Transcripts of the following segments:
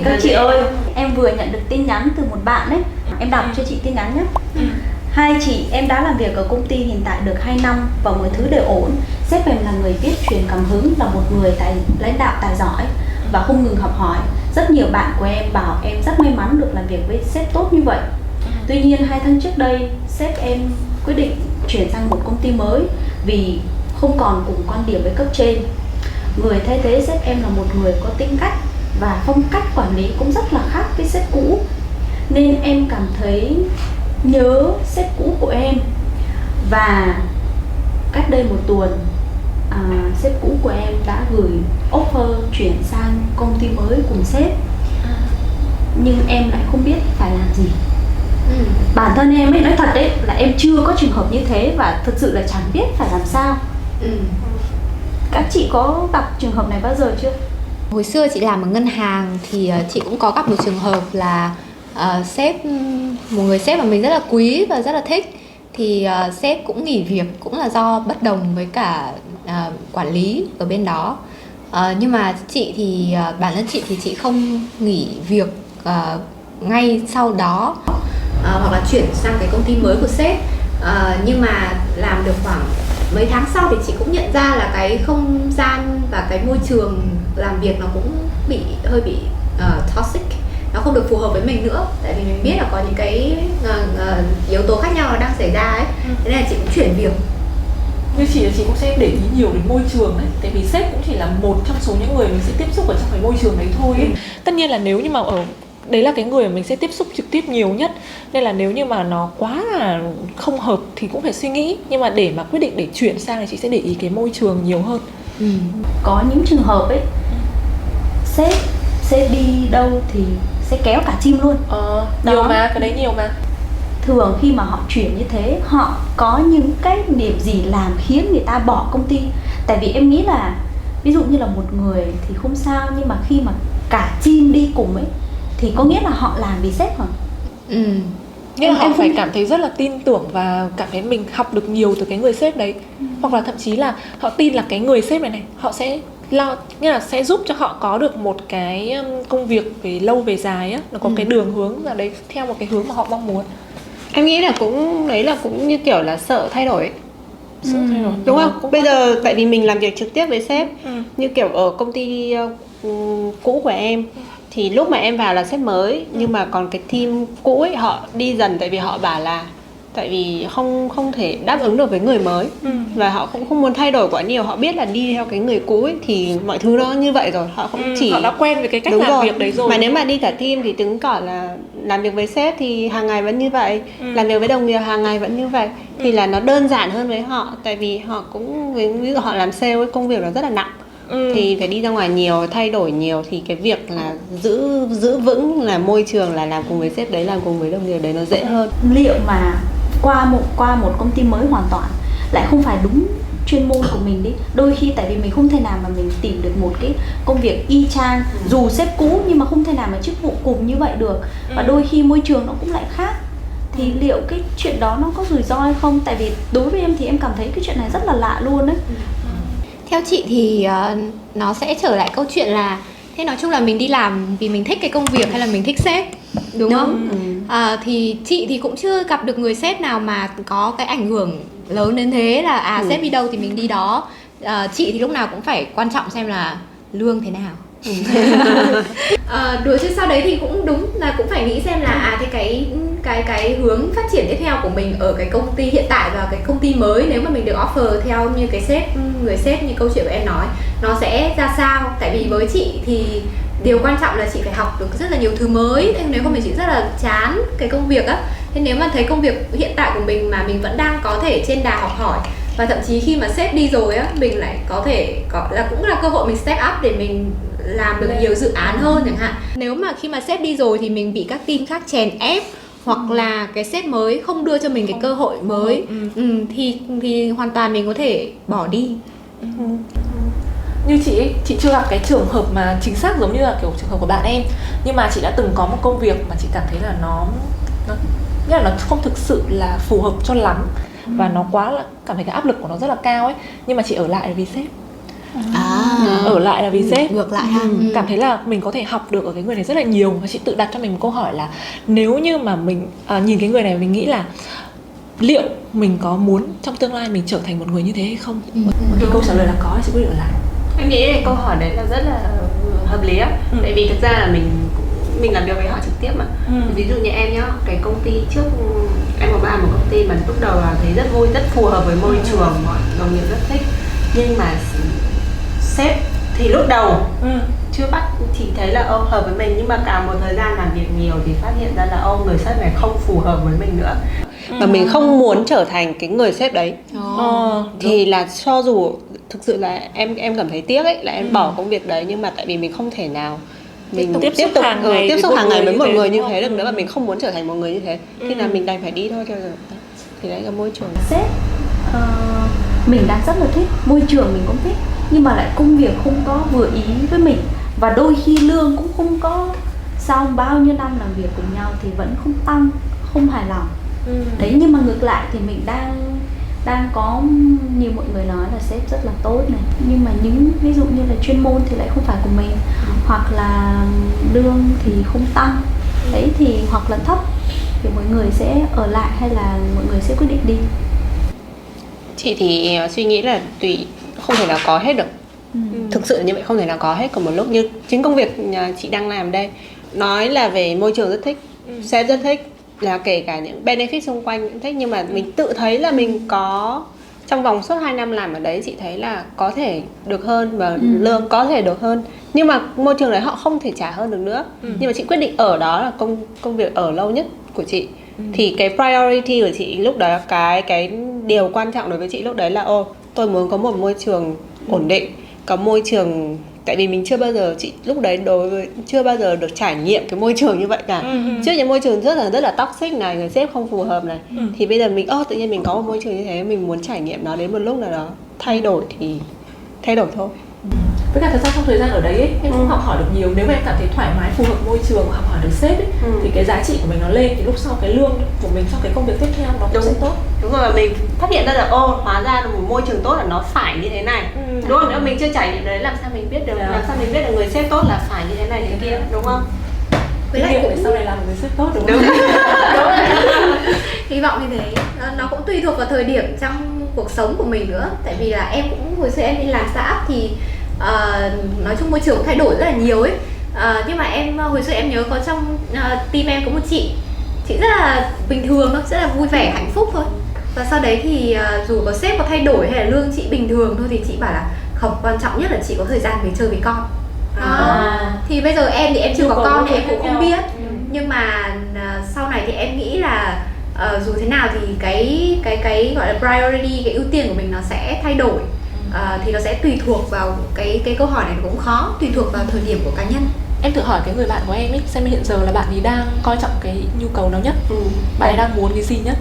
các chị ơi, em vừa nhận được tin nhắn từ một bạn ấy. Em đọc cho chị tin nhắn nhé. Hai chị, em đã làm việc ở công ty hiện tại được 2 năm và mọi thứ đều ổn. Sếp em là người biết truyền cảm hứng, là một người lãnh đạo tài giỏi và không ngừng học hỏi. Rất nhiều bạn của em bảo em rất may mắn được làm việc với sếp tốt như vậy. Tuy nhiên 2 tháng trước đây, sếp em quyết định chuyển sang một công ty mới vì không còn cùng quan điểm với cấp trên. Người thay thế sếp em là một người có tính cách và phong cách quản lý cũng rất là khác với sếp cũ. Nên em cảm thấy nhớ sếp cũ của em. Và cách đây một tuần, sếp cũ của em đã gửi offer chuyển sang công ty mới cùng sếp. Nhưng em lại không biết phải làm gì. Bản thân em ấy, nói thật đấy, là em chưa có trường hợp như thế và thực sự là chẳng biết phải làm sao. Các chị có gặp trường hợp này bao giờ chưa? Hồi xưa chị làm ở ngân hàng thì chị cũng có gặp một trường hợp là một người sếp mà mình rất là quý và rất là thích. Thì sếp cũng nghỉ việc, cũng là do bất đồng với cả quản lý ở bên đó. Nhưng mà chị thì bản thân chị thì chị không nghỉ việc ngay sau đó, hoặc là chuyển sang cái công ty mới của sếp. Nhưng mà làm được khoảng mấy tháng sau thì chị cũng nhận ra là cái không gian và cái môi trường làm việc nó cũng hơi bị toxic, nó không được phù hợp với mình nữa. Tại vì mình biết là có những cái yếu tố khác nhau đang xảy ra ấy. Thế nên là chị cũng chuyển việc. Như chị cũng sẽ để ý nhiều đến môi trường ấy. Tại vì sếp cũng chỉ là một trong số những người mình sẽ tiếp xúc ở trong cái môi trường đấy thôi ấy. Tất nhiên là nếu như mà đấy là cái người mà mình sẽ tiếp xúc trực tiếp nhiều nhất, nên là nếu như mà nó quá là không hợp thì cũng phải suy nghĩ. Nhưng mà để mà quyết định để chuyển sang thì chị sẽ để ý cái môi trường nhiều hơn. Có những trường hợp ấy, sếp đi đâu thì sẽ kéo cả team luôn. Nhiều mà, cái đấy nhiều mà. Thường khi mà họ chuyển như thế, họ có những cái điểm gì làm khiến người ta bỏ công ty? Tại vì em nghĩ là ví dụ như là một người thì không sao, nhưng mà khi mà cả team đi cùng ấy thì có nghĩa là họ làm vì sếp hả? Nghĩa là họ phải cảm thấy rất là tin tưởng và cảm thấy mình học được nhiều từ cái người sếp đấy. Hoặc là thậm chí là họ tin là cái người sếp này họ sẽ nghĩa là sẽ giúp cho họ có được một cái công việc về lâu về dài á, nó có cái đường hướng là đấy, theo một cái hướng mà họ mong muốn. Em nghĩ là cũng như kiểu là sợ thay đổi ấy. Sợ thay đổi Đúng không? Bây giờ tại vì mình làm việc trực tiếp với sếp, như kiểu ở công ty cũ của em thì lúc mà em vào là sếp mới, nhưng mà còn cái team cũ ấy họ đi dần, tại vì họ bảo là tại vì không thể đáp ứng được với người mới, và họ cũng không muốn thay đổi quá nhiều. Họ biết là đi theo cái người cũ ấy thì mọi thứ nó như vậy rồi, họ cũng họ đã quen với cái cách làm việc đấy rồi. Mà nếu mà đi cả team thì chứng tỏ là làm việc với sếp thì hàng ngày vẫn như vậy, làm việc với đồng nghiệp hàng ngày vẫn như vậy, thì là nó đơn giản hơn với họ. Tại vì họ cũng, ví dụ họ làm sale ấy, công việc nó rất là nặng, thì phải đi ra ngoài nhiều, thay đổi nhiều, thì cái việc là giữ vững là môi trường, là làm cùng với sếp đấy, làm cùng với đồng nghiệp đấy nó dễ hơn. Liệu mà qua một công ty mới hoàn toàn lại không phải đúng chuyên môn của mình đi, đôi khi tại vì mình không thể nào mà mình tìm được một cái công việc y chang, dù sếp cũ nhưng mà không thể nào mà chức vụ cùng như vậy được, và đôi khi môi trường nó cũng lại khác, thì liệu cái chuyện đó nó có rủi ro hay không? Tại vì đối với em thì em cảm thấy cái chuyện này rất là lạ luôn đấy. Theo chị thì nó sẽ trở lại câu chuyện là thế, nói chung là mình đi làm vì mình thích cái công việc hay là mình thích sếp, đúng không? Thì chị thì cũng chưa gặp được người sếp nào mà có cái ảnh hưởng lớn đến thế là sếp đi đâu thì mình đi đó. Chị thì lúc nào cũng phải quan trọng xem là lương thế nào. Đùa chứ sau đấy thì cũng đúng là cũng phải nghĩ xem là cái hướng phát triển tiếp theo của mình ở cái công ty hiện tại và cái công ty mới, nếu mà mình được offer theo như cái người sếp như câu chuyện của em nói, nó sẽ ra sao. Tại vì với chị thì điều quan trọng là chị phải học được rất là nhiều thứ mới. Nếu không thì chị rất là chán cái công việc á. Thế nếu mà thấy công việc hiện tại của mình mà mình vẫn đang có thể trên đà học hỏi, và thậm chí khi mà sếp đi rồi á, mình lại có thể cũng là cơ hội mình step up để mình làm được nhiều dự án hơn chẳng hạn. Nếu mà khi mà sếp đi rồi thì mình bị các team khác chèn ép, hoặc là cái sếp mới không đưa cho mình cái cơ hội mới, thì hoàn toàn mình có thể bỏ đi. Như chị ấy, chị chưa gặp cái trường hợp mà chính xác giống như là kiểu trường hợp của bạn em, nhưng mà chị đã từng có một công việc mà chị cảm thấy là nó nghĩa là nó không thực sự là phù hợp cho lắm, và nó quá là cảm thấy cái áp lực của nó rất là cao ấy, nhưng mà chị ở lại vì sếp. ở lại là vì sếp. Ngược lại ha. Cảm thấy là mình có thể học được ở cái người này rất là nhiều. Và chị tự đặt cho mình một câu hỏi là nếu như mà mình nhìn cái người này mình nghĩ là liệu mình có muốn trong tương lai mình trở thành một người như thế hay không? Thì câu trả lời là có, chị quyết định ở lại. Em nghĩ là câu hỏi đấy là rất là hợp lý á. Tại vì thực ra là mình làm việc với họ trực tiếp mà. Ví dụ như em nhá, cái công ty trước em có ba một công ty mà lúc đầu là thấy rất vui, rất phù hợp với môi trường, mọi đồng nghiệp rất thích. Nhưng mà sếp thì lúc đầu chưa bắt thì thấy là hợp với mình, nhưng mà cả một thời gian làm việc nhiều thì phát hiện ra là người sếp này không phù hợp với mình nữa. Và mình không muốn trở thành cái người sếp đấy. Thì là cho dù thực sự là em cảm thấy tiếc ấy, là em bỏ công việc đấy, nhưng mà tại vì mình không thể nào mình tiếp xúc hàng ngày với một người như thế được nữa, và mình không muốn trở thành một người như thế, thì là mình đành phải đi thôi. Thì đấy là môi trường. Sếp mình đang rất là thích, môi trường mình cũng thích, nhưng mà lại công việc không có vừa ý với mình, và đôi khi lương cũng không có, sau bao nhiêu năm làm việc cùng nhau thì vẫn không tăng, không hài lòng. Đấy, nhưng mà ngược lại thì mình đang có, như mọi người nói là sếp rất là tốt này, nhưng mà những ví dụ như là chuyên môn thì lại không phải của mình, hoặc là lương thì không tăng, đấy thì hoặc là thấp, thì mọi người sẽ ở lại hay là mọi người sẽ quyết định đi. Chị thì suy nghĩ là tùy, không thể nào có hết được. Thực sự như vậy, không thể nào có hết cùng một lúc. Như chính công việc chị đang làm đây, nói là về môi trường rất thích, sếp rất thích, là kể cả những benefit xung quanh cũng thích, nhưng mà mình tự thấy là mình có trong vòng suốt 2 năm làm ở đấy, chị thấy là có thể được hơn và lương có thể được hơn, nhưng mà môi trường đấy họ không thể trả hơn được nữa. Nhưng mà chị quyết định ở đó là công việc ở lâu nhất của chị. Thì cái priority của chị lúc đó, cái điều quan trọng đối với chị lúc đấy là tôi muốn có một môi trường ổn định, có môi trường, tại vì mình chưa bao giờ, chị lúc đấy chưa bao giờ được trải nghiệm cái môi trường như vậy cả. Trước những môi trường rất là toxic này, người sếp không phù hợp này, thì bây giờ mình tự nhiên mình có một môi trường như thế, mình muốn trải nghiệm nó, đến một lúc nào đó thay đổi thì thay đổi thôi. Với cả thật ra trong thời gian ở đấy ấy, em cũng học hỏi được nhiều. Nếu mà em cảm thấy thoải mái, phù hợp môi trường và học hỏi được sếp ấy, thì cái giá trị của mình nó lên, thì lúc sau cái lương của mình trong cái công việc tiếp theo nó cũng sẽ tốt. Đúng rồi, mình phát hiện ra là hóa ra là một môi trường tốt là nó phải như thế này. Đúng không? Nếu mình chưa trải nghiệm đấy, làm sao mình biết được, làm sao mình biết được người sếp tốt là phải như thế này thế kia, đúng không? Với lại cũng sau này làm một người sếp tốt, đúng không? Hy vọng như thế. Nó cũng tùy thuộc vào thời điểm trong cuộc sống của mình nữa. Tại vì là em cũng hồi xưa em đi làm startup thì nói chung môi trường cũng thay đổi rất là nhiều ấy. Nhưng mà em hồi xưa em nhớ có trong team em có một chị rất là bình thường thôi, rất là vui vẻ, hạnh phúc thôi. Và sau đấy thì dù có sếp có thay đổi hay là lương chị bình thường thôi, thì chị bảo là không, quan trọng nhất là chị có thời gian về chơi với con. Thì bây giờ em thì em chưa có con thì em cũng không biết. Nhưng mà sau này thì em nghĩ là dù thế nào thì cái gọi là priority, cái ưu tiên của mình nó sẽ thay đổi. Thì nó sẽ tùy thuộc vào cái câu hỏi này, cũng khó, tùy thuộc vào thời điểm của cá nhân. Em thử hỏi cái người bạn của em ấy, xem hiện giờ là bạn ấy đang coi trọng cái nhu cầu nào nhất, bạn ấy đang muốn cái gì nhất.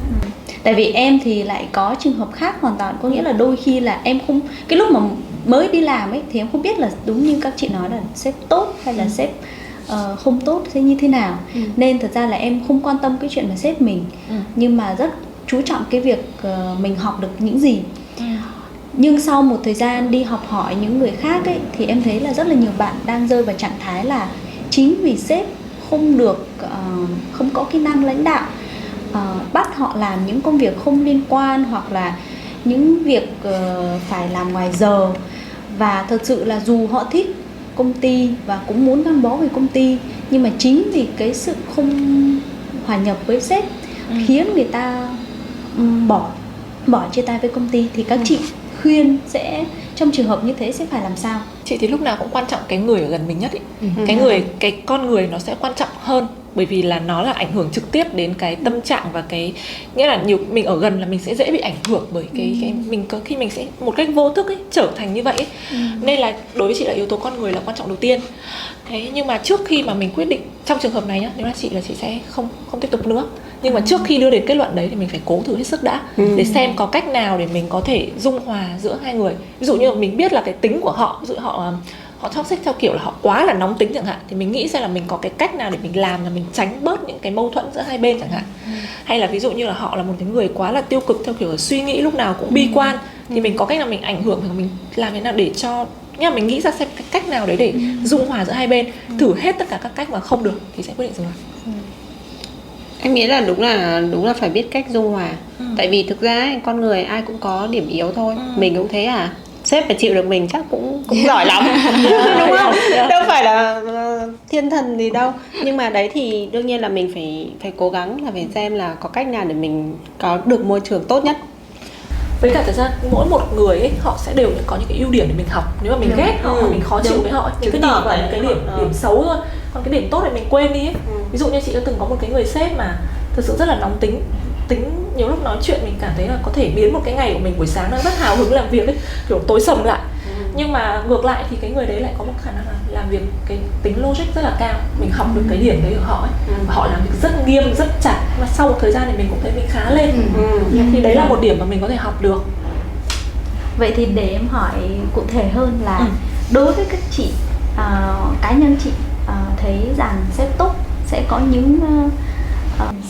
Tại vì em thì lại có trường hợp khác hoàn toàn, có nghĩa là đôi khi là em không, cái lúc mà mới đi làm ấy thì em không biết là đúng như các chị nói là sếp tốt hay là sếp không tốt thế như thế nào. Nên thật ra là em không quan tâm cái chuyện là sếp mình, nhưng mà rất chú trọng cái việc mình học được những gì. Nhưng sau một thời gian đi học hỏi những người khác ấy, thì em thấy là rất là nhiều bạn đang rơi vào trạng thái là chính vì sếp không được, không có kỹ năng lãnh đạo, bắt họ làm những công việc không liên quan, hoặc là những việc phải làm ngoài giờ. Và thật sự là dù họ thích công ty và cũng muốn gắn bó với công ty, nhưng mà chính vì cái sự không hòa nhập với sếp khiến người ta bỏ chia tay với công ty. Thì các chị khuyên sẽ trong trường hợp như thế sẽ phải làm sao? Chị thì lúc nào cũng quan trọng cái người ở gần mình nhất ý. Cái con người nó sẽ quan trọng hơn, bởi vì là nó là ảnh hưởng trực tiếp đến cái tâm trạng và cái, nghĩa là nhiều mình ở gần là mình sẽ dễ bị ảnh hưởng bởi cái mình có khi mình sẽ một cách vô thức ấy trở thành như vậy ấy. Nên là đối với chị là yếu tố con người là quan trọng đầu tiên. Thế nhưng mà trước khi mà mình quyết định, trong trường hợp này nhá, nếu là chị sẽ không tiếp tục nữa. Nhưng mà trước khi đưa đến kết luận đấy thì mình phải cố thử hết sức đã, để xem có cách nào để mình có thể dung hòa giữa hai người. Ví dụ như là mình biết là cái tính của họ, ví dụ họ toxic theo kiểu là họ quá là nóng tính chẳng hạn, thì mình nghĩ xem là mình có cái cách nào để mình làm là mình tránh bớt những cái mâu thuẫn giữa hai bên chẳng hạn. Hay là ví dụ như là họ là một cái người quá là tiêu cực theo kiểu là suy nghĩ lúc nào cũng bi quan, thì mình có cách nào mình ảnh hưởng, mình làm thế nào để cho Nhưng mà mình nghĩ ra xem cái cách nào đấy để dung hòa giữa hai bên. Thử hết tất cả các cách mà không được thì sẽ quyết định dừng lại. Em nghĩ là đúng là phải biết cách dung hòa. Tại vì thực ra ấy, con người ai cũng có điểm yếu thôi. Mình cũng thế à. Sếp phải chịu được mình chắc cũng giỏi lắm. Đúng không? Đâu phải là thiên thần gì đâu. Nhưng mà đấy thì đương nhiên là mình phải cố gắng là phải xem là có cách nào để mình có được môi trường tốt nhất. Với cả thật ra mỗi một người ấy, họ sẽ đều có những cái ưu điểm để mình học. Nếu mà mình ghét họ, mình khó chịu với họ, mình cứ nhìn vào những cái điểm xấu thôi. Còn cái điểm tốt thì mình quên đi ấy. Ví dụ như chị đã từng có một cái người sếp mà thực sự rất là nóng tính, nhiều lúc nói chuyện mình cảm thấy là có thể biến một cái ngày của mình buổi sáng đang rất hào hứng làm việc ấy, kiểu tối sầm lại. Nhưng mà ngược lại thì cái người đấy lại có một khả năng là làm việc cái tính logic rất là cao. Mình học được cái điểm đấy ở họ ấy. Và họ làm việc rất nghiêm, rất chặt. Và sau một thời gian thì mình cũng thấy mình khá lên. Thì đấy là một điểm mà mình có thể học được. Vậy thì để em hỏi cụ thể hơn là đối với các chị, cá nhân chị thấy rằng sếp tốt sẽ có những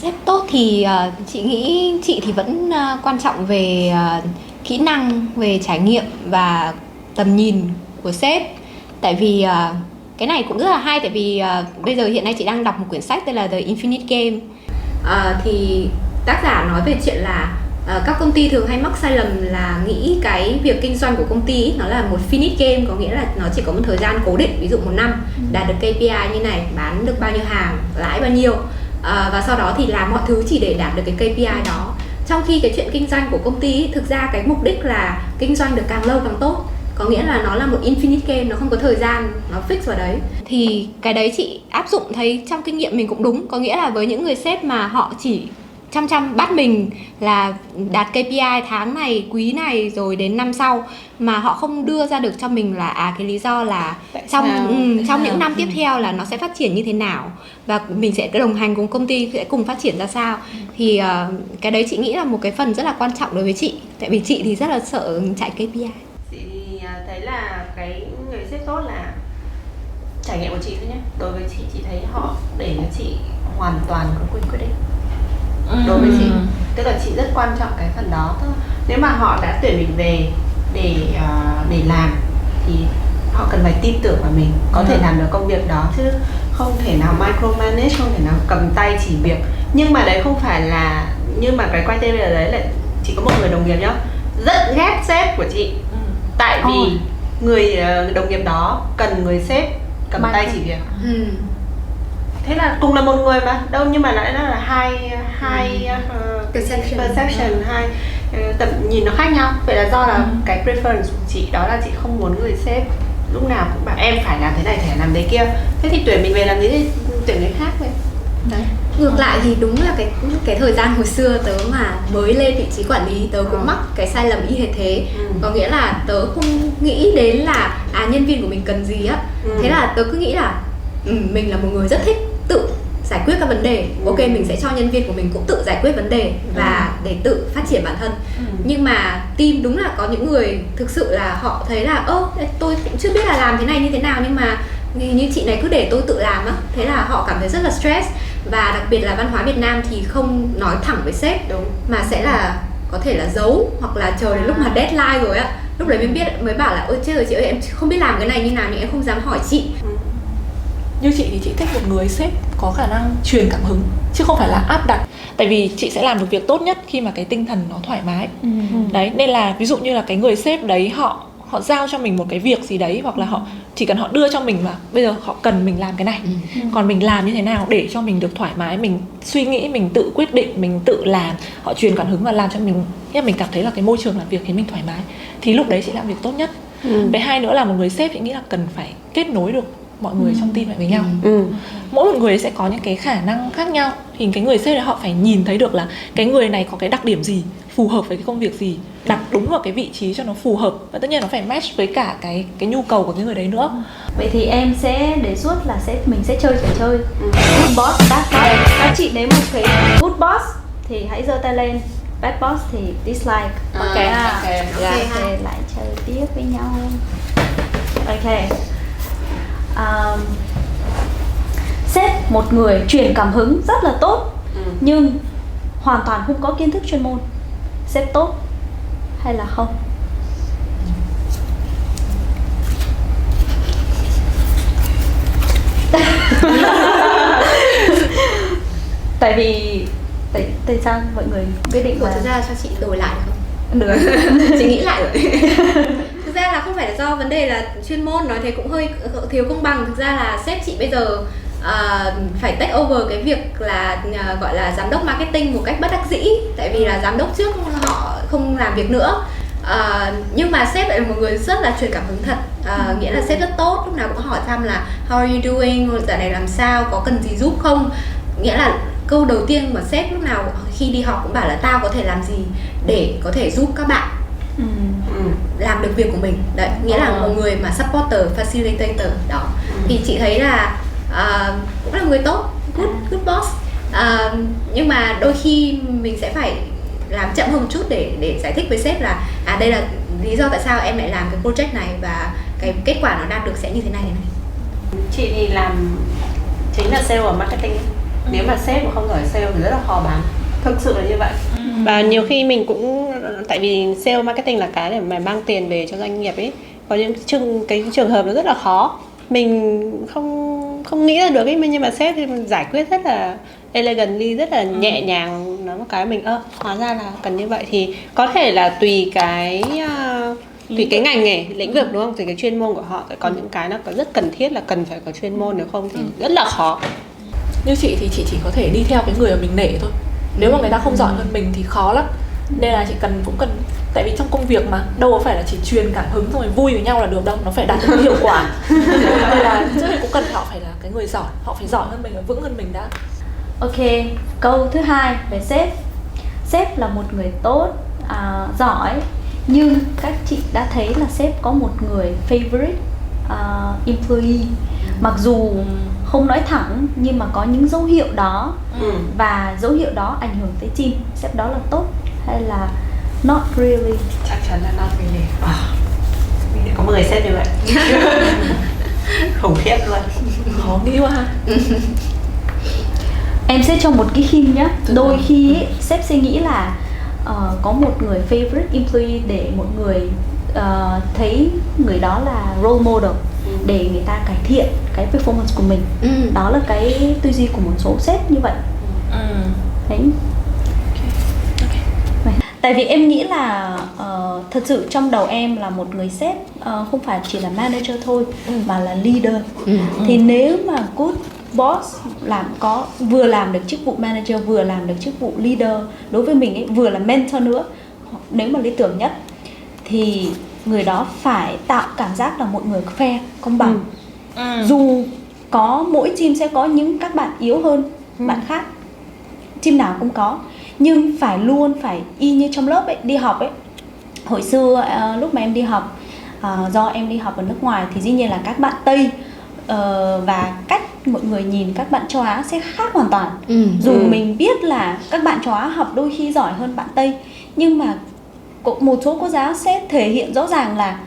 Sếp tốt thì chị nghĩ chị thì vẫn quan trọng về kỹ năng, về trải nghiệm và tầm nhìn của sếp. Tại vì cái này cũng rất là hay, tại vì bây giờ hiện nay chị đang đọc một quyển sách tên là The Infinite Game. Thì tác giả nói về chuyện là các công ty thường hay mắc sai lầm là nghĩ cái việc kinh doanh của công ty nó là một finite game, có nghĩa là nó chỉ có một thời gian cố định, ví dụ 1 năm đạt được KPI như này, bán được bao nhiêu hàng, lãi bao nhiêu, và sau đó thì làm mọi thứ chỉ để đạt được cái KPI đó. Trong khi cái chuyện kinh doanh của công ty thực ra cái mục đích là kinh doanh được càng lâu càng tốt, có nghĩa là nó là một infinite game, nó không có thời gian, nó fix vào đấy. Thì cái đấy chị áp dụng thấy trong kinh nghiệm mình cũng đúng, có nghĩa là với những người sếp mà họ chỉ chăm bắt mình là đạt KPI tháng này, quý này rồi đến năm sau, mà họ không đưa ra được cho mình là cái lý do là trong những năm tiếp theo là nó sẽ phát triển như thế nào và mình sẽ đồng hành cùng công ty sẽ cùng phát triển ra sao. Thì cái đấy chị nghĩ là một cái phần rất là quan trọng đối với chị, tại vì chị thì rất là sợ chạy KPI. Chị thì thấy là cái người sếp tốt là trải nghiệm của chị thôi nhé. Đối với chị thấy họ để cho chị hoàn toàn có quyền quyết định. Đối với chị, tức là chị rất quan trọng cái phần đó. Nếu mà họ đã tuyển mình về để làm thì họ cần phải tin tưởng vào mình có thể làm được công việc đó, chứ không thể nào micromanage, không thể nào cầm tay chỉ việc. Nhưng mà đấy không phải là, nhưng mà cái criteria đấy là chỉ có một người đồng nghiệp nhá rất ghét sếp của chị, tại vì người đồng nghiệp đó cần người sếp cầm tay chỉ việc. Thế là cùng là một người mà đâu, nhưng mà lại là hai perception, hai tầm nhìn nó khác nhau. Vậy là do là cái preference của chị đó là chị không muốn người sếp lúc nào cũng bảo em phải làm thế này, phải làm thế kia. Thế thì tuyển mình về làm gì thì tuyển người khác vậy. Đấy. Ngược lại thì đúng là cái thời gian hồi xưa tớ mà mới lên vị trí quản lý, tớ cũng mắc cái sai lầm y hệt thế. Có nghĩa là tớ không nghĩ đến là nhân viên của mình cần gì á. Thế là tớ cứ nghĩ là mình là một người rất thích tự giải quyết các vấn đề. Ok, mình sẽ cho nhân viên của mình cũng tự giải quyết vấn đề và để tự phát triển bản thân. Nhưng mà team đúng là có những người thực sự là họ thấy là tôi cũng chưa biết là làm thế này như thế nào, nhưng mà như chị này cứ để tôi tự làm á. Thế là họ cảm thấy rất là stress. Và đặc biệt là văn hóa Việt Nam thì không nói thẳng với sếp, mà sẽ là có thể là giấu, hoặc là chờ đến lúc mà deadline rồi á, lúc đấy mới bảo là ôi chết rồi chị ơi, em không biết làm cái này như nào nhưng em không dám hỏi chị. Như chị thì chị thích một người sếp có khả năng truyền cảm hứng chứ không phải là áp đặt. Tại vì chị sẽ làm được việc tốt nhất khi mà cái tinh thần nó thoải mái. Đấy, nên là ví dụ như là cái người sếp đấy họ giao cho mình một cái việc gì đấy, hoặc là họ chỉ cần họ đưa cho mình là bây giờ họ cần mình làm cái này, còn mình làm như thế nào để cho mình được thoải mái, mình suy nghĩ, mình tự quyết định, mình tự làm, họ truyền cảm hứng và làm cho mình cảm thấy là cái môi trường làm việc khiến mình thoải mái, thì lúc đấy chị làm việc tốt nhất. Với hai nữa là một người sếp chị nghĩ là cần phải kết nối được mọi người trong team lại với nhau. Mỗi một người sẽ có những cái khả năng khác nhau, thì cái người sếp đấy họ phải nhìn thấy được là cái người này có cái đặc điểm gì, phù hợp với cái công việc gì, đặt đúng vào cái vị trí cho nó phù hợp, và tất nhiên nó phải match với cả cái nhu cầu của cái người đấy nữa. Vậy thì em sẽ đề xuất là mình sẽ chơi trò chơi Good Boss, Bad Boss. Các chị nếu một cái Good Boss thì hãy giơ tay lên, Bad Boss thì dislike. Ok, lại chơi tiếp với nhau. Ok. Sếp một người truyền cảm hứng rất là tốt, nhưng hoàn toàn không có kiến thức chuyên môn, sếp tốt hay là không? Tại vì tại sao mọi người quyết định Thực là ra cho chị đổi lại được không? được. Chị nghĩ lại rồi. Thực ra là không phải là do vấn đề là chuyên môn, nói thế cũng hơi thiếu công bằng. Thực ra là sếp chị bây giờ phải take over cái việc là gọi là giám đốc marketing một cách bất đắc dĩ. Tại vì là giám đốc trước họ không làm việc nữa. Nhưng mà sếp lại là một người rất là truyền cảm hứng thật. Nghĩa là sếp rất tốt, lúc nào cũng hỏi thăm là how are you doing, dạo này làm sao, có cần gì giúp không. Nghĩa là câu đầu tiên mà sếp lúc nào khi đi học cũng bảo là tao có thể làm gì để có thể giúp các bạn làm được việc của mình. Đấy, nghĩa là một người mà supporter, facilitator đó. Thì chị thấy là cũng là người tốt, good boss. Nhưng mà đôi khi mình sẽ phải làm chậm hơn một chút để giải thích với sếp là đây là lý do tại sao em lại làm cái project này và cái kết quả nó đạt được sẽ như thế này. Chị thì làm chính là sale và marketing. Nếu mà sếp mà không giỏi sale thì rất là khó bán. Thực sự là như vậy. Và nhiều khi mình cũng, tại vì sale marketing là cái để mà mang tiền về cho doanh nghiệp ấy, có những cái trường hợp nó rất là khó, mình không nghĩ ra được ấy, nhưng mà sếp thì giải quyết rất là elegantly, rất là nhẹ nhàng, nói một cái mình hóa ra là cần như vậy. Thì có thể là tùy cái ngành nghề, lĩnh vực, đúng không? Tùy cái chuyên môn của họ, có những cái nó có rất cần thiết là cần phải có chuyên môn, nếu không thì rất là khó. Như chị thì chị chỉ có thể đi theo cái người mà mình nể thôi. Nếu mà người ta không giỏi hơn mình thì khó lắm. Nên là chị cũng cần, tại vì trong công việc mà đâu có phải là chỉ truyền cảm hứng xong rồi vui với nhau là được đâu, nó phải đạt được hiệu quả. Nên là trước hết cũng cần họ phải là cái người giỏi, họ phải giỏi hơn mình và vững hơn mình đã. Ok, câu thứ hai về sếp. Sếp là một người tốt, giỏi, nhưng các chị đã thấy là sếp có một người favorite employee. Mặc dù không nói thẳng nhưng mà có những dấu hiệu đó, và dấu hiệu đó ảnh hưởng tới team. Sếp đó là tốt hay là not really? Chắc chắn là not really. Mình có một người sếp như vậy. Khủng khiếp luôn. Khó nghĩ quá ha. Em sẽ cho một cái hint nhé. Đôi khi ấy, sếp sẽ nghĩ là có một người favorite employee để mọi người thấy người đó là role model, để người ta cải thiện cái performance của mình. Đó là cái tư duy của một số sếp như vậy. Đấy. Tại vì em nghĩ là thật sự trong đầu em là một người sếp không phải chỉ là manager thôi, mà là leader. Thì nếu mà good boss vừa làm được chức vụ manager, vừa làm được chức vụ leader, đối với mình ấy, vừa là mentor nữa, nếu mà lý tưởng nhất thì người đó phải tạo cảm giác là mọi người fair, công bằng. Dù có mỗi team sẽ có những các bạn yếu hơn bạn khác, team nào cũng có, nhưng phải luôn phải y như trong lớp ấy, đi học ấy. Hồi xưa lúc mà em đi học, do em đi học ở nước ngoài thì dĩ nhiên là các bạn Tây và cách mọi người nhìn các bạn châu Á sẽ khác hoàn toàn. Dù mình biết là các bạn châu Á học đôi khi giỏi hơn bạn Tây, nhưng mà một số cô giáo sẽ thể hiện rõ ràng là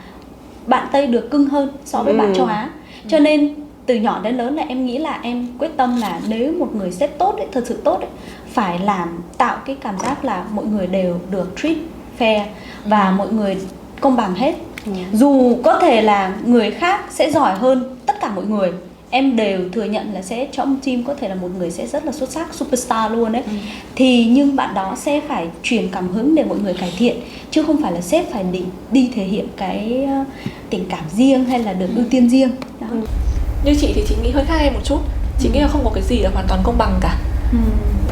bạn Tây được cưng hơn so với bạn châu Á. Cho nên từ nhỏ đến lớn là em nghĩ là em quyết tâm là nếu một người sếp tốt ấy, thật sự tốt ấy, phải tạo cái cảm giác là mọi người đều được treat fair và mọi người công bằng hết. Dù có thể là người khác sẽ giỏi hơn tất cả mọi người, em đều thừa nhận là sẽ trong team có thể là một người sẽ rất là xuất sắc, superstar luôn đấy. Thì nhưng bạn đó sẽ phải truyền cảm hứng để mọi người cải thiện, chứ không phải là sếp phải đi thể hiện cái tình cảm riêng hay là được ưu tiên riêng đó. Như chị thì chị nghĩ hơi khác em một chút. Chị nghĩ là không có cái gì là hoàn toàn công bằng cả.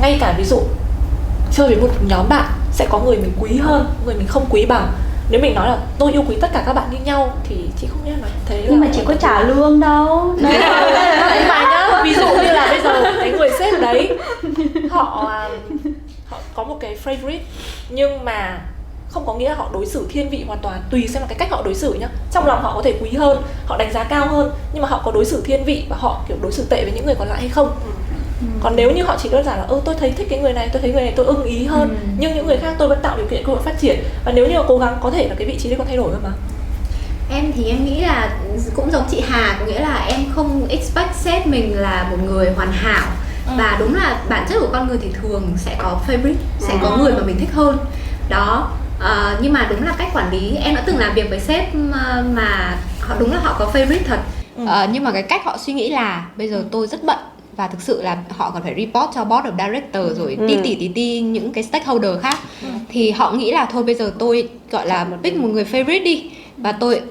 Ngay cả ví dụ chơi với một nhóm bạn sẽ có người mình quý hơn, người mình không quý bằng. Nếu mình nói là tôi yêu quý tất cả các bạn như nhau thì chị không biết là thế là, nhưng mà chị có trả lương đâu. Nhưng mà nhá, ví dụ như là bây giờ cái người sếp đấy họ có một cái favorite, nhưng mà không có nghĩa là họ đối xử thiên vị hoàn toàn, tùy xem là cái cách họ đối xử nhá. Trong lòng họ có thể quý hơn, họ đánh giá cao hơn, nhưng mà họ có đối xử thiên vị và họ kiểu đối xử tệ với những người còn lại hay không. Còn nếu như họ chỉ đơn giản là tôi thấy thích cái người này, tôi thấy người này tôi ưng ý hơn, nhưng những người khác tôi vẫn tạo điều kiện cơ hội phát triển, và nếu như mà cố gắng có thể là cái vị trí đấy còn thay đổi cơ mà. Em thì em nghĩ là cũng giống chị Hà, có nghĩa là em không expect sếp mình là một người hoàn hảo. Và đúng là bản chất của con người thì thường sẽ có favorite, sẽ có người mà mình thích hơn đó. Nhưng mà đúng là cách quản lý, em đã từng làm việc với sếp mà họ đúng là họ có favorite thật, Nhưng mà cái cách họ suy nghĩ là bây giờ tôi rất bận và thực sự là họ còn phải report cho board of director rồi tí những cái stakeholder khác. Thì họ nghĩ là thôi bây giờ tôi gọi là pick một người favorite đi và tôi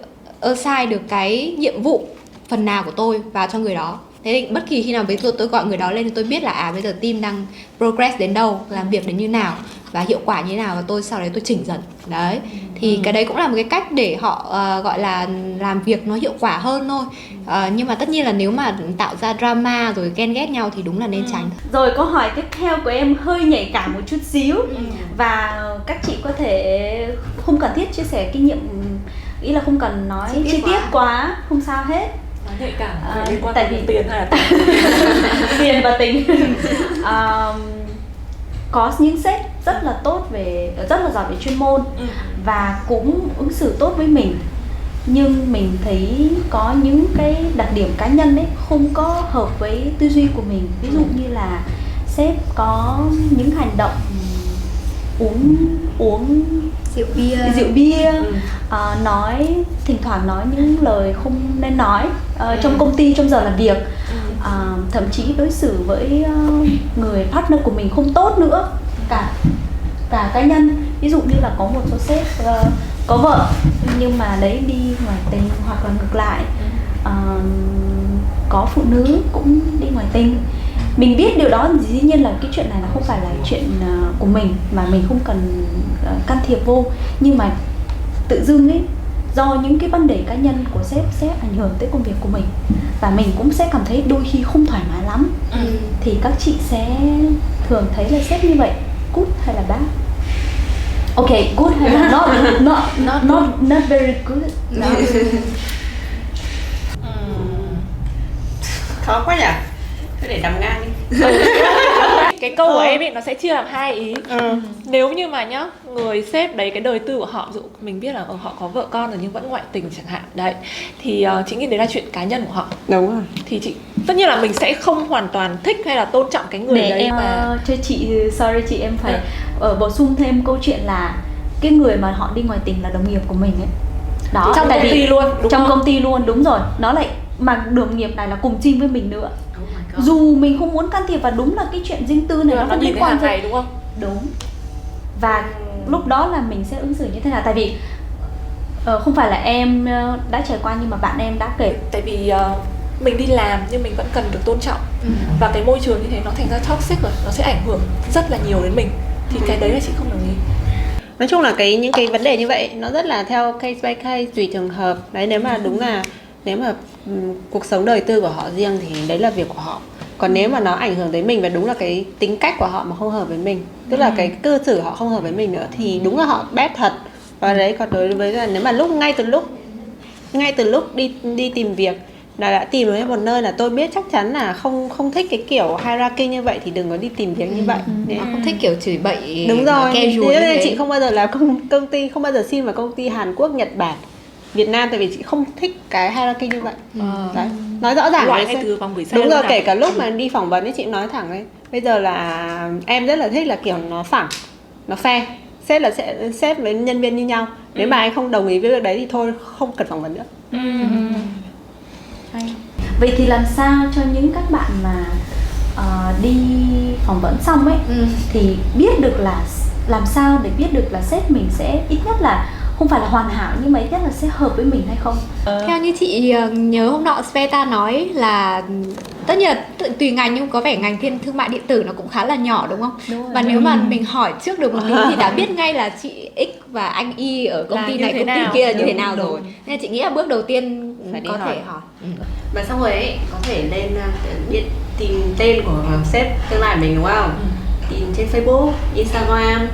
assign được cái nhiệm vụ phần nào của tôi vào cho người đó. Thế thì bất kỳ khi nào với tôi gọi người đó lên thì tôi biết là bây giờ team đang progress đến đâu, làm việc đến như nào và hiệu quả như nào, và tôi sau đấy tôi chỉnh dần. Đấy. Thì cái đấy cũng là một cái cách để họ gọi là làm việc nó hiệu quả hơn thôi. Nhưng mà tất nhiên là nếu mà tạo ra drama rồi ghen ghét nhau thì đúng là nên tránh. Rồi câu hỏi tiếp theo của em hơi nhạy cảm một chút xíu. Và các chị có thể không cần thiết chia sẻ kinh nghiệm, ý là không cần nói chi tiết quá, không sao hết. Nói nhạy cảm liên quan tại đến vì tiền hay là tiền và tình. Có những sếp rất là tốt rất là giỏi về chuyên môn và cũng ứng xử tốt với mình, nhưng mình thấy có những cái đặc điểm cá nhân ấy không có hợp với tư duy của mình. Ví dụ như là sếp có những hành động uống rượu bia, thỉnh thoảng nói những lời không nên nói trong công ty trong giờ làm việc, thậm chí đối xử với người partner của mình không tốt nữa, cả cá nhân. Ví dụ như là có một số sếp có vợ nhưng mà đấy đi ngoài tình, hoặc là ngược lại, có phụ nữ cũng đi ngoài tình. Mình biết điều đó, dĩ nhiên là cái chuyện này nó không phải là chuyện của mình mà mình không cần can thiệp vô, nhưng mà tự dưng ấy, do những cái vấn đề cá nhân của sếp sẽ ảnh hưởng tới công việc của mình và mình cũng sẽ cảm thấy đôi khi không thoải mái lắm. Thì các chị sẽ thường thấy là sếp như vậy good hay là bad? Ok, good hay là not very good? No. Khó quá nhỉ? Thôi để nằm ngang đi. Cái câu của em ấy nó sẽ chia làm hai ý. Nếu như mà nhá, người sếp đấy, cái đời tư của họ, ví dụ mình biết là họ có vợ con rồi nhưng vẫn ngoại tình chẳng hạn đấy, thì chị nghĩ đấy là chuyện cá nhân của họ. Đúng rồi. Thì chị tất nhiên là mình sẽ không hoàn toàn thích hay là tôn trọng cái người để đấy. Em cho chị, sorry chị, em phải bổ sung thêm câu chuyện là cái người mà họ đi ngoài tình là đồng nghiệp của mình ấy. Đó, trong công ty luôn, trong công ty luôn, đúng rồi. Nó lại mà đồng nghiệp này là cùng team với mình nữa. Dù mình không muốn can thiệp và đúng là cái chuyện riêng tư này nó không liên quan tới đúng không? Đúng. Và lúc đó là mình sẽ ứng xử như thế nào? Tại vì không phải là em đã trải qua nhưng mà bạn em đã kể. Tại vì mình đi làm nhưng mình vẫn cần được tôn trọng. Và cái môi trường như thế nó thành ra toxic rồi, nó sẽ ảnh hưởng rất là nhiều đến mình. Thì cái đấy là chị không đồng ý. Nói chung là những cái vấn đề như vậy nó rất là theo case by case, tùy trường hợp. Đấy, nếu mà đúng là nếu mà cuộc sống đời tư của họ riêng thì đấy là việc của họ. Còn nếu mà nó ảnh hưởng tới mình và đúng là cái tính cách của họ mà không hợp với mình, tức là cái cư xử họ không hợp với mình nữa, thì đúng là họ bad thật. Và đấy, còn đối với là nếu mà ngay từ lúc đi tìm việc là đã tìm được một nơi là tôi biết chắc chắn là không thích cái kiểu hierarchy như vậy thì đừng có đi tìm việc như vậy. Không thích kiểu chửi bậy. Đúng rồi. Thế nên chị không bao giờ làm công ty, không bao giờ xin vào công ty Hàn Quốc, Nhật Bản, Việt Nam, tại vì chị không thích cái hierarchy như vậy. Đấy, nói rõ ràng loại ngay từ vòng gửi xe. Đúng rồi, kể cả lúc mà đi phỏng vấn ấy, chị nói thẳng đấy. Bây giờ là em rất là thích là kiểu nó phẳng, nó fair. Sếp là sếp với nhân viên như nhau. Nếu mà anh không đồng ý với việc đấy thì thôi, không cần phỏng vấn nữa. Vậy thì làm sao cho những các bạn mà đi phỏng vấn xong ấy thì biết được là làm sao để biết được là sếp mình sẽ ít nhất là không phải là hoàn hảo nhưng mà ít nhất là sẽ hợp với mình hay không? Theo như chị nhớ hôm nọ Sveta nói là tất nhiên là tùy ngành, nhưng có vẻ ngành thương mại điện tử nó cũng khá là nhỏ đúng không? Đúng rồi. Và nếu mà mình hỏi trước được một tí thì đã biết ngay là chị X và anh Y ở công ty này, công ty kia là như thế nào rồi. Nên chị nghĩ là bước đầu tiên phải có thể hỏi. Và xong rồi ấy, có thể lên biết tìm tên của sếp tương lai mình đúng không? Tìm trên Facebook, Instagram.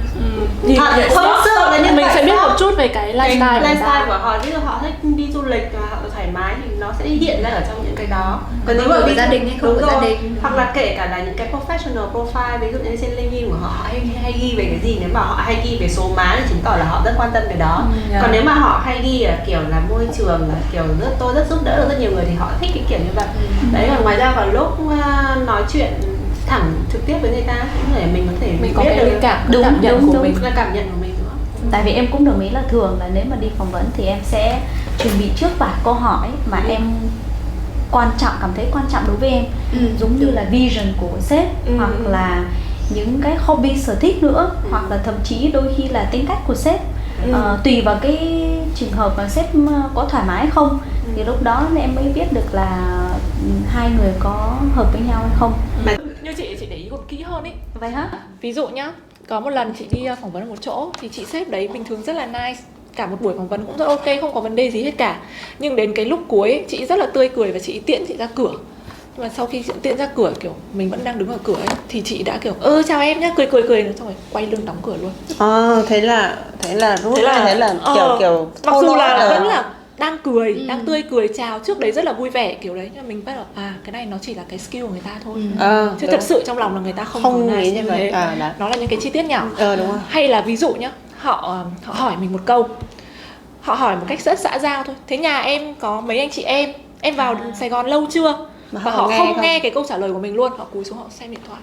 Không sợ là mình sẽ biết một chút về cái lifestyle của họ. Ví dụ họ thích đi du lịch và họ thoải mái thì nó sẽ hiện ra ở trong những cái đó. Còn nếu mà gia đình hay không có gia đình, hoặc là kể cả là những cái professional profile, ví dụ như trên LinkedIn của họ hay ghi về cái gì, nếu mà họ hay ghi về số má thì chứng tỏ là họ rất quan tâm về đó. Còn nếu mà họ hay ghi là kiểu là môi trường, là kiểu tôi rất giúp đỡ được rất nhiều người thì họ thích cái kiểu như vậy. Đấy, còn ngoài ra vào lúc nói chuyện thẳng trực tiếp với người ta cũng thể mình có biết cái được cảm nhận của mình, là cảm nhận của mình nữa. Tại vì em cũng đồng ý là thường là nếu mà đi phỏng vấn thì em sẽ chuẩn bị trước vài câu hỏi mà em quan trọng, cảm thấy quan trọng đối với em, giống như là vision của sếp, hoặc là những cái hobby, sở thích nữa, hoặc là thậm chí đôi khi là tính cách của sếp. Tùy vào cái trường hợp mà sếp có thoải mái hay không, thì lúc đó em mới biết được là hai người có hợp với nhau hay không. Như chị để ý còn kỹ hơn ý. Vậy hả? Ví dụ nhá, có một lần chị đi phỏng vấn ở một chỗ thì chị sếp đấy bình thường rất là nice, cả một buổi phỏng vấn cũng rất ok, không có vấn đề gì hết cả. Nhưng đến cái lúc cuối ấy, chị rất là tươi cười và chị tiễn chị ra cửa. Nhưng mà sau khi chị tiễn ra cửa, kiểu mình vẫn đang đứng ở cửa ấy, thì chị đã kiểu chào em nhá, cười xong rồi quay lưng đóng cửa luôn. Thế là kiểu mặc dù là vẫn là đang cười, đang tươi cười chào, trước đấy rất là vui vẻ kiểu đấy, nhưng mà mình bắt đầu cái này nó chỉ là cái skill của người ta thôi, chứ thật sự trong lòng là người ta không nghĩ như vậy. Nó là những cái chi tiết nhỏ. Đúng rồi. Hay là ví dụ nhá, họ hỏi mình một câu, họ hỏi một cách rất xã giao thôi: thế nhà em có mấy anh chị em vào Sài Gòn lâu chưa? Và họ không nghe cái câu trả lời của mình luôn, họ cúi xuống họ xem điện thoại.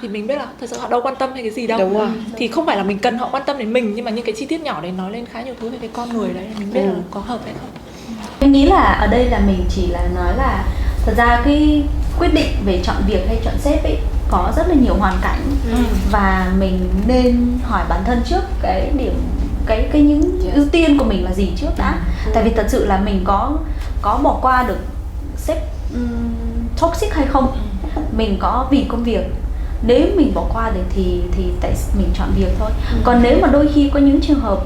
Thì mình biết là thật sự họ đâu quan tâm hay cái gì đâu. Đúng rồi. Thì không phải là mình cần họ quan tâm đến mình, nhưng mà những cái chi tiết nhỏ đấy nói lên khá nhiều thứ về cái con người đấy, mình biết là có hợp hay không. Em nghĩ là ở đây là mình chỉ là nói là thật ra cái quyết định về chọn việc hay chọn sếp ấy có rất là nhiều hoàn cảnh, và mình nên hỏi bản thân trước cái điểm cái những ưu tiên của mình là gì trước đã. Tại vì thật sự là mình có bỏ qua được sếp toxic hay không, mình có vì công việc, nếu mình bỏ qua được thì tại mình chọn việc thôi. Còn nếu mà đôi khi có những trường hợp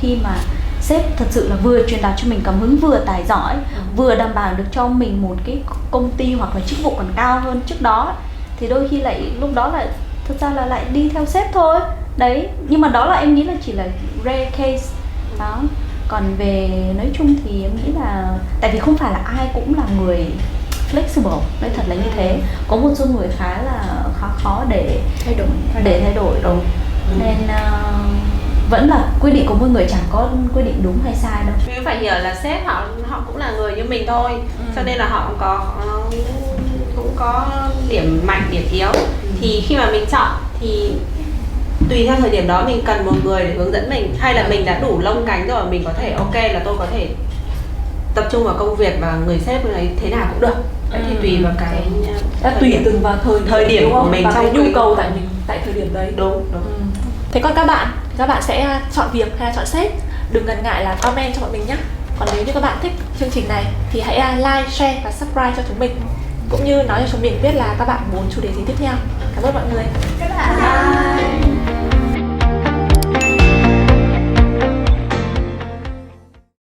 khi mà sếp thật sự là vừa truyền đạt cho mình cảm hứng, vừa tài giỏi, vừa đảm bảo được cho mình một cái công ty hoặc là chức vụ còn cao hơn trước đó, thì đôi khi lại lúc đó lại thực ra là lại đi theo sếp thôi đấy. Nhưng mà đó là em nghĩ là chỉ là rare case đó. Còn về nói chung thì em nghĩ là tại vì không phải là ai cũng là người flexible, nói thật là như thế. Có một số người khá khó để thay đổi rồi. Nên vẫn là quyết định của mỗi người, chẳng có quyết định đúng hay sai đâu. Mình phải hiểu là sếp họ cũng là người như mình thôi, cho nên là họ cũng có điểm mạnh, điểm yếu. Thì khi mà mình chọn thì tùy theo thời điểm đó mình cần một người để hướng dẫn mình, hay là mình đã đủ lông cánh rồi, mình có thể ok là tôi có thể tập trung vào công việc và người sếp này thế nào cũng được. Đấy thì tùy vào cái tùy từng vào thời điểm của mình, và cái nhu cầu của tại thời điểm đấy. Đúng. Thế còn các bạn sẽ chọn việc hay là chọn sếp, đừng ngần ngại là comment cho bọn mình nhé. Còn nếu như các bạn thích chương trình này thì hãy like, share và subscribe cho chúng mình, cũng như nói cho chúng mình biết là các bạn muốn chủ đề gì tiếp theo. Cảm ơn mọi người. Bye.